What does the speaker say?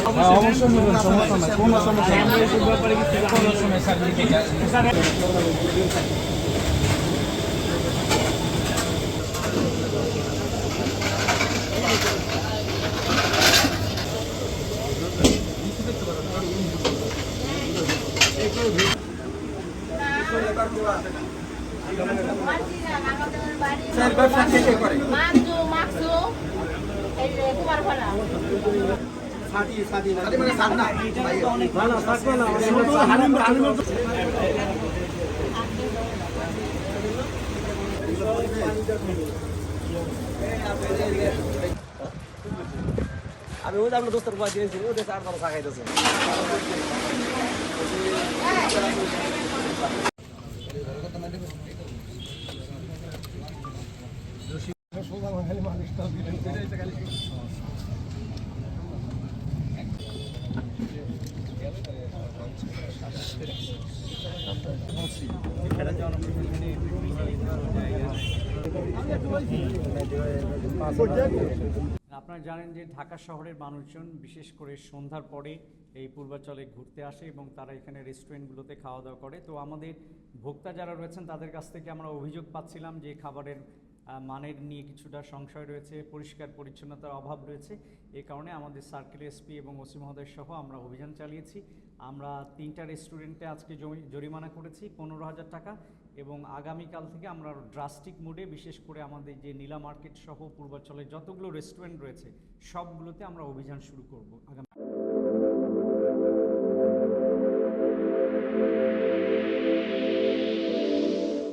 অবশ্যই মিলবেন, সমস্যা নাই, কোনো সমস্যা নেই, এসব ব্যাপারে কোনো সমস্যা নেই। আমি ওই আপনার দোস্তের বাড়ি দিয়েছি ও দেশে 8-12 চা খাইতেছে। আপনারা জানেন যে ঢাকা শহরের মানুষজন বিশেষ করে সন্ধ্যার পরে এই পূর্বাচলে ঘুরতে আসে এবং তারা এখানে রেস্টুরেন্টগুলোতে খাওয়া দাওয়া করে। তো আমাদের ভোক্তা যারা রয়েছেন তাদের কাছ থেকে আমরা অভিযোগ পাচ্ছিলাম যে খাবারের মানের নিয়ে কিছুটা সংশয় রয়েছে, পরিষ্কার পরিচ্ছন্নতার অভাব রয়েছে। এই কারণে আমাদের সার্কেল এসপি এবং ওসি মহোদয় সহ আমরা অভিযান চালিয়েছি। আমরা 3টা রেস্টুরেন্টে আজকে জরিমানা করেছি 15,000 টাকা এবং আগামীকাল থেকে আমরা ড্রাস্টিক মোডে বিশেষ করে আমাদের যে নীলা মার্কেট সহ পূর্বাচলে যতগুলো রেস্টুরেন্ট রয়েছে সবগুলোতে আমরা অভিযান শুরু করব আগামী